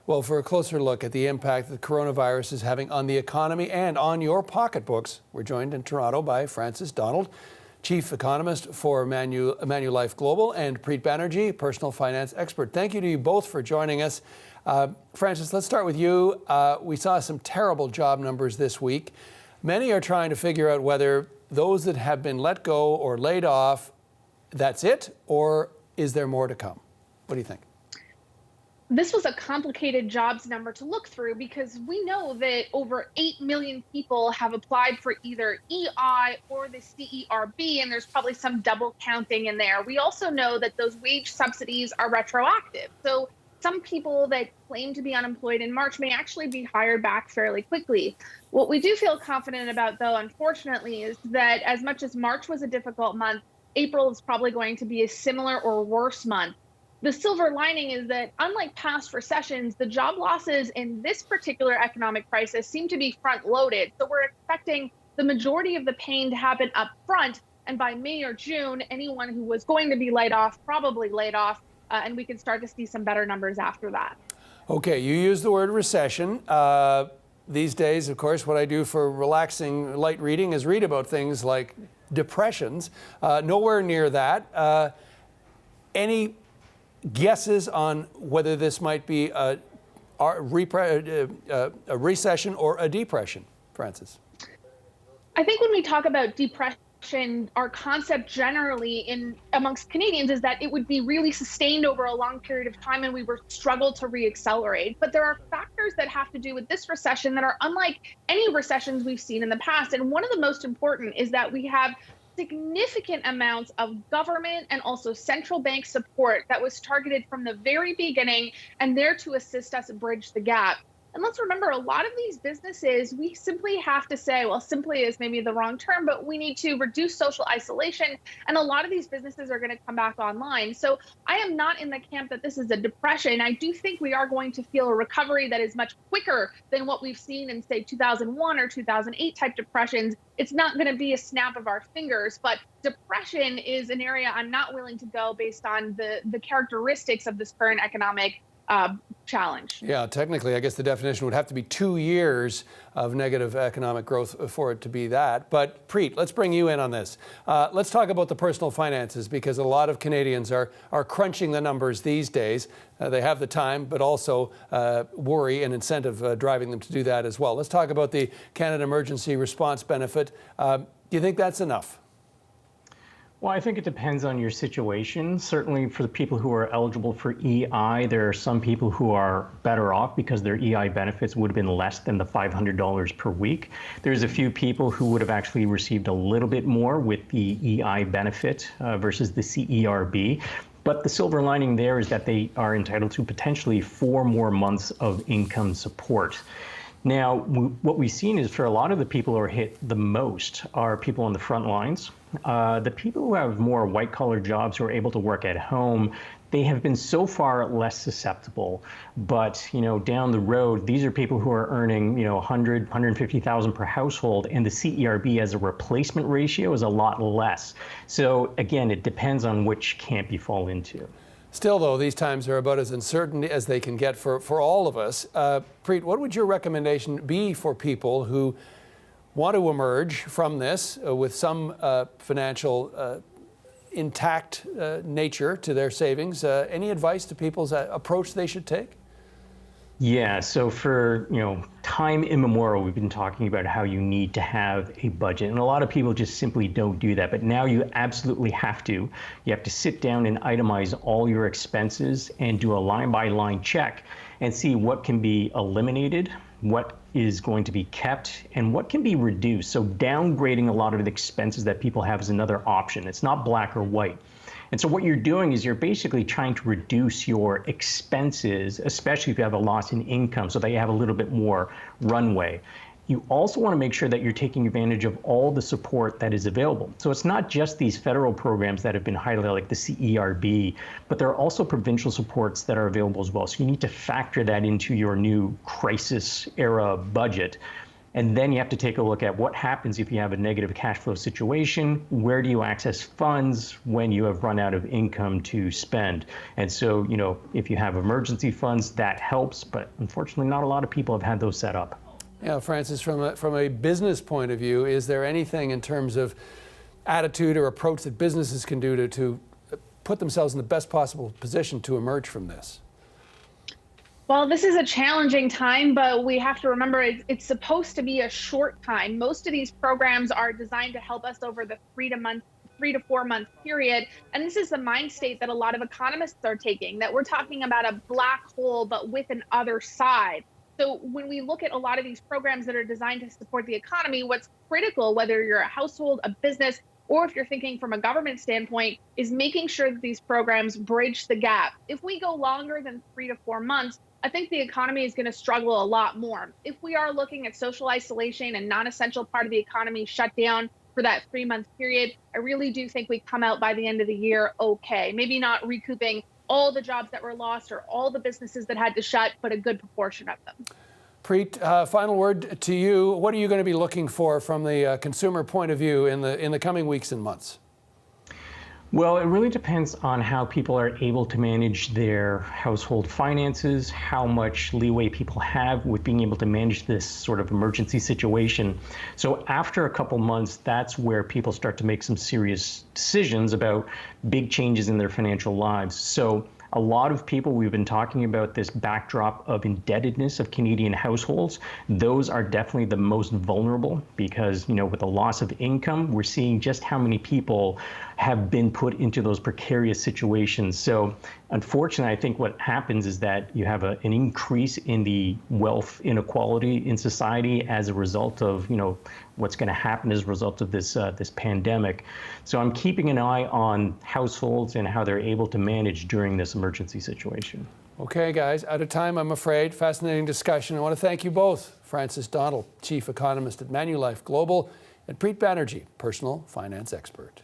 Well, for a closer look at the impact that coronavirus is having on the economy and on your pocketbooks, we're joined in Toronto by Francis Donald, Chief Economist for Manulife Global, and Preet Banerjee, Personal Finance Expert. Thank you to you both for joining us. Francis, let's start with you. We saw some terrible job numbers this week. Many are trying to figure out whether those that have been let go or laid off, that's it, or is there more to come? What do you think? This was a complicated jobs number to look through because we know that over 8 million people have applied for either EI or the CERB, and there's probably some double counting in there. We also know that those wage subsidies are retroactive. So some people that claim to be unemployed in March may actually be hired back fairly quickly. What we do feel confident about, though, unfortunately, is that as much as March was a difficult month, April is probably going to be a similar or worse month. The silver lining is that, unlike past recessions, the job losses in this particular economic crisis seem to be front-loaded. So we're expecting the majority of the pain to happen up front, and by May or June, anyone who was going to be laid off probably laid off, and we can start to see some better numbers after that. Okay, you use the word recession. These days, of course, what I do for relaxing light reading is read about things like depressions. Nowhere near that. Any guesses on whether this might be a recession or a depression, Francis? I think when we talk about depression, our concept generally amongst Canadians is that it would be really sustained over a long period of time and we would struggle to reaccelerate. But there are factors that have to do with this recession that are unlike any recessions we've seen in the past. And one of the most important is that we have significant amounts of government and also central bank support that was targeted from the very beginning and there to assist us bridge the gap. And let's remember, a lot of these businesses, we simply have to say, well, simply is maybe the wrong term, but we need to reduce social isolation. And a lot of these businesses are going to come back online. So I am not in the camp that this is a depression. I do think we are going to feel a recovery that is much quicker than what we've seen in, say, 2001 or 2008 type depressions. It's not going to be a snap of our fingers, but depression is an area I'm not willing to go based on the characteristics of this current economic challenge. Yeah, technically, I guess the definition would have to be 2 years of negative economic growth for it to be that. But Preet, let's bring you in on this. Let's talk about the personal finances, because a lot of Canadians are crunching the numbers these days. They have the time, but also worry and incentive driving them to do that as well. Let's talk about the Canada Emergency Response Benefit. Do you think that's enough? Well, I think it depends on your situation. Certainly for the people who are eligible for EI, there are some people who are better off because their EI benefits would have been less than the $500 per week. There's a few people who would have actually received a little bit more with the EI benefit versus the CERB. But the silver lining there is that they are entitled to potentially 4 more months of income support. Now, what we've seen is for a lot of the people who are hit the most are people on the front lines. The people who have more white-collar jobs who are able to work at home, they have been so far less susceptible. But, down the road, these are people who are earning, 100, 150,000 per household, and the CERB as a replacement ratio is a lot less. So again, it depends on which camp you fall into. Still, though, these times are about as uncertain as they can get for all of us. Preet, what would your recommendation be for people who want to emerge from this with some financial intact nature to their savings? Any advice to people's approach they should take? Yeah, so for time immemorial, we've been talking about how you need to have a budget, and a lot of people just simply don't do that. But now you absolutely have to. You have to sit down and itemize all your expenses and do a line-by-line check and see what can be eliminated, what is going to be kept, and what can be reduced. So downgrading a lot of the expenses that people have is another option. It's not black or white. And so what you're doing is you're basically trying to reduce your expenses, especially if you have a loss in income, so that you have a little bit more runway. You also want to make sure that you're taking advantage of all the support that is available. So it's not just these federal programs that have been highlighted, like the CERB, but there are also provincial supports that are available as well. So you need to factor that into your new crisis era budget. And then you have to take a look at what happens if you have a negative cash flow situation. Where do you access funds when you have run out of income to spend? And so, if you have emergency funds, that helps. But unfortunately, not a lot of people have had those set up. Yeah, Francis, from a business point of view, is there anything in terms of attitude or approach that businesses can do to put themselves in the best possible position to emerge from this? Well, this is a challenging time, but we have to remember it's supposed to be a short time. Most of these programs are designed to help us over the 3 to 4 month period. And this is the mind state that a lot of economists are taking, that we're talking about a black hole, but with an other side. So when we look at a lot of these programs that are designed to support the economy, what's critical, whether you're a household, a business, or if you're thinking from a government standpoint, is making sure that these programs bridge the gap. If we go longer than 3 to 4 months, I think the economy is going to struggle a lot more. If we are looking at social isolation and non-essential part of the economy shut down for that 3-month period, I really do think we come out by the end of the year okay. Maybe not recouping all the jobs that were lost or all the businesses that had to shut, but a good proportion of them. Preet, final word to you. What are you going to be looking for from the consumer point of view in the coming weeks and months? Well, it really depends on how people are able to manage their household finances, how much leeway people have with being able to manage this sort of emergency situation. So after a couple months, that's where people start to make some serious decisions about big changes in their financial lives. So a lot of people, we've been talking about this backdrop of indebtedness of Canadian households. Those are definitely the most vulnerable because, with the loss of income, we're seeing just how many people have been put into those precarious situations. So unfortunately, I think what happens is that you have an increase in the wealth inequality in society as a result of, what's going to happen as a result of this pandemic. So I'm keeping an eye on households and how they're able to manage during this emergency situation. Okay, guys, out of time, I'm afraid. Fascinating discussion. I want to thank you both, Francis Donald, Chief Economist at Manulife Global, and Preet Banerjee, Personal Finance Expert.